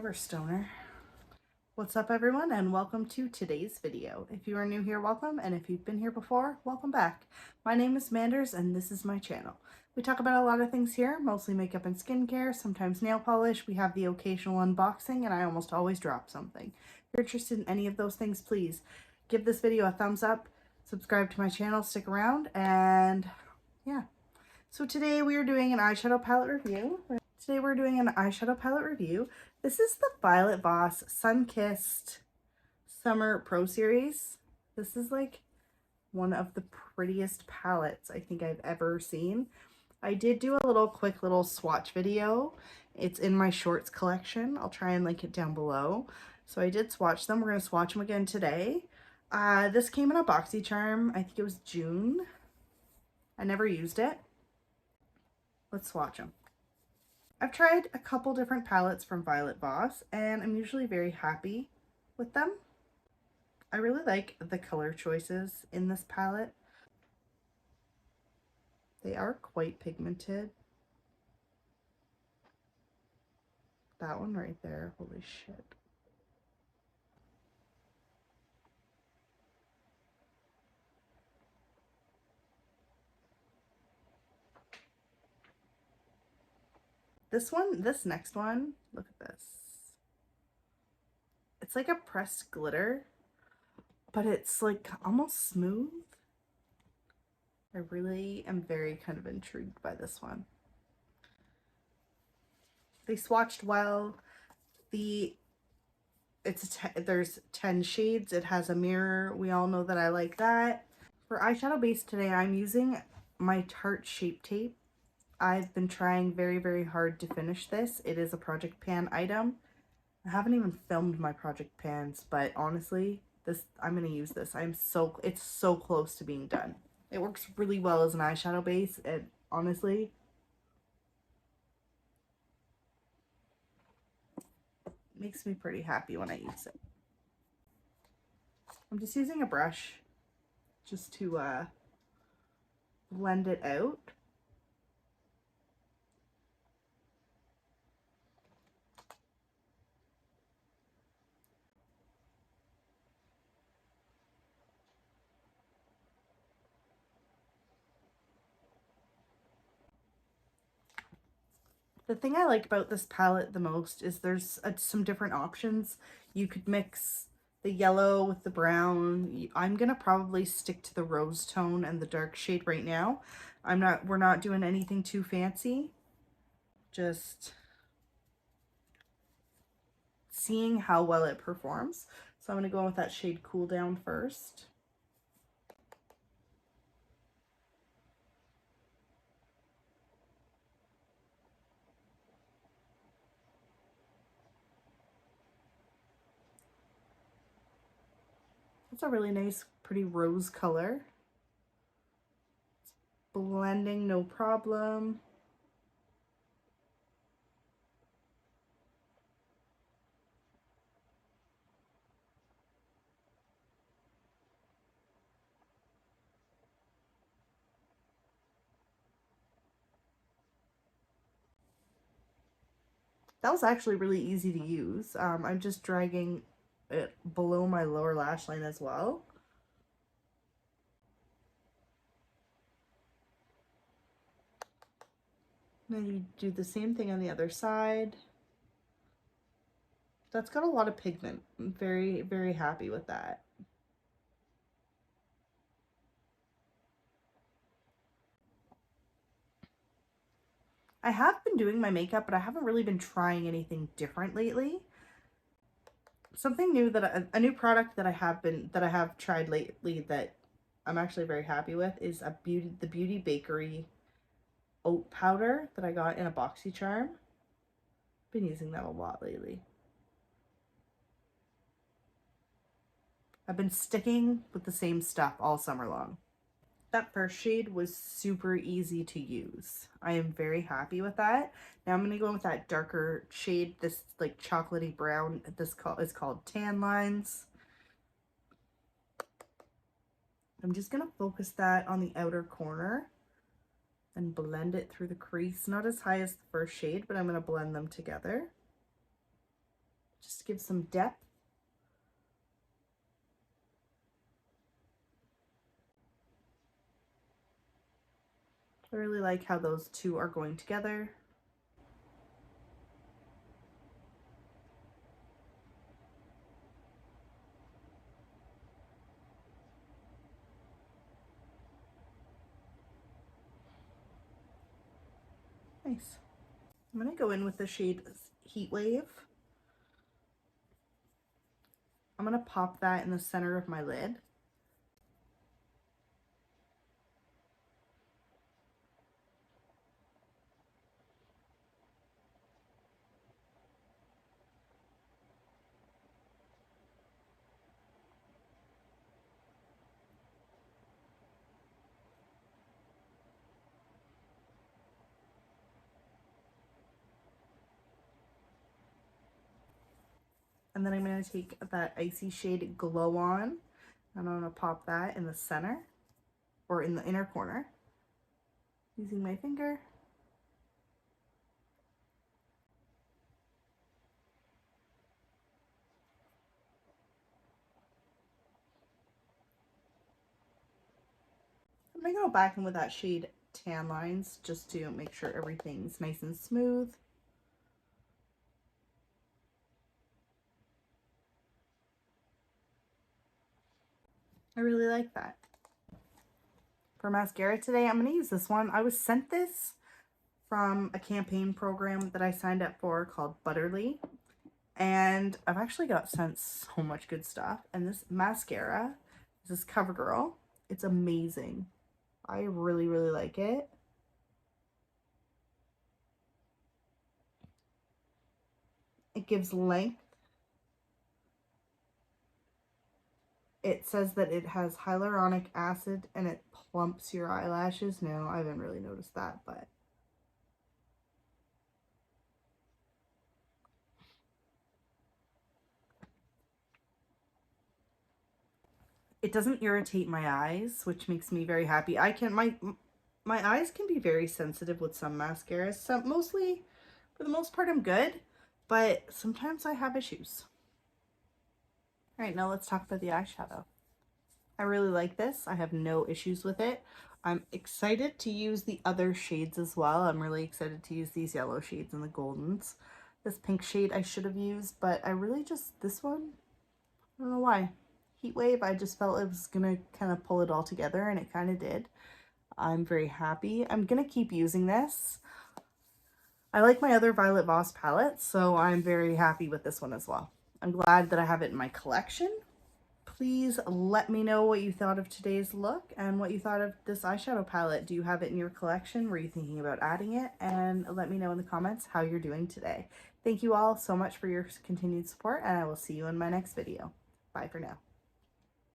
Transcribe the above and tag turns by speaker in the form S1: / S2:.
S1: Whatever, stoner. What's up, everyone, and welcome to today's video. If you are new here, welcome, and if you've been here before, welcome back. My name is Manders, and this is my channel. We talk about a lot of things here, mostly makeup and skincare, sometimes nail polish. We have the occasional unboxing, and I almost always drop something. If you're interested in any of those things, please give this video a thumbs up, subscribe to my channel, stick around, and yeah. So today we are doing an eyeshadow palette review. This is the Violet Voss Sun-Kissed Summer Pro Series. This is like one of the prettiest palettes I think I've ever seen. I did do a quick little swatch video. It's in my shorts collection. I'll try and link it down below. So I did swatch them. We're going to swatch them again today. This came in a BoxyCharm. I think it was June. I never used it. Let's swatch them. I've tried a couple different palettes from Violet Voss, and I'm usually very happy with them. I really like the color choices in this palette. They are quite pigmented. That one right there, holy shit. This next one, look at this. It's like a pressed glitter, but it's like almost smooth. I really am very kind of intrigued by this one. They swatched well. There's 10 shades. It has a mirror. We all know that I like that. For eyeshadow base today, I'm using my Tarte Shape Tape. I've been trying very, very hard to finish this. It is a project pan item. I haven't even filmed my project pans, but honestly, I'm going to use this. It's so close to being done. It works really well as an eyeshadow base. It honestly makes me pretty happy when I use it. I'm just using a brush just to blend it out. The thing I like about this palette the most is there's some different options. You could mix the yellow with the brown. I'm gonna probably stick to the rose tone and the dark shade right now. We're not doing anything too fancy. Just seeing how well it performs. So I'm gonna go in with that shade Cool Down first. It's a really nice, pretty rose color. It's blending, no problem. That was actually really easy to use. I'm just dragging it below my lower lash line as well. Then you do the same thing on the other side. That's got a lot of pigment. I'm very, very happy with that. I have been doing my makeup, but I haven't really been trying anything different lately. Something new a new product that I have tried lately that I'm actually very happy with is the Beauty Bakery oat powder that I got in a BoxyCharm. Been using that a lot lately. I've been sticking with the same stuff all summer long. That first shade was super easy to use. I am very happy with that. Now I'm going to go in with that darker shade, this like chocolatey brown. This is called Tan Lines. I'm just going to focus that on the outer corner and blend it through the crease. Not as high as the first shade, but I'm going to blend them together. Just give some depth. I really like how those two are going together. Nice. I'm going to go in with the shade Heat Wave. I'm going to pop that in the center of my lid. And then I'm going to take that icy shade Glow On, and I'm going to pop that in the center, or in the inner corner, using my finger. I'm going to go back in with that shade Tan Lines, just to make sure everything's nice and smooth. I really like that. For mascara today, I'm going to use this one. I was sent this from a campaign program that I signed up for called Butterly. And I've actually got sent so much good stuff. And this mascara, this is CoverGirl. It's amazing. I really, really like it. It gives length. It says that it has hyaluronic acid and it plumps your eyelashes. No, I haven't really noticed that, but it doesn't irritate my eyes, which makes me very happy. My eyes can be very sensitive with some mascaras. Some, mostly, for the most part, I'm good, but sometimes I have issues. All right, now let's talk about the eyeshadow. I really like this. I have no issues with it. I'm excited to use the other shades as well. I'm really excited to use these yellow shades and the goldens. This pink shade I should have used, but I really just, this one, I don't know why. Heat Wave, I just felt it was gonna kind of pull it all together, and it kind of did. I'm very happy. I'm gonna keep using this. I like my other Violet Voss palettes, so I'm very happy with this one as well. I'm glad that I have it in my collection. Please let me know what you thought of today's look and what you thought of this eyeshadow palette. Do you have it in your collection? Were you thinking about adding it? And let me know in the comments how you're doing today. Thank you all so much for your continued support, and I will see you in my next video. Bye for now.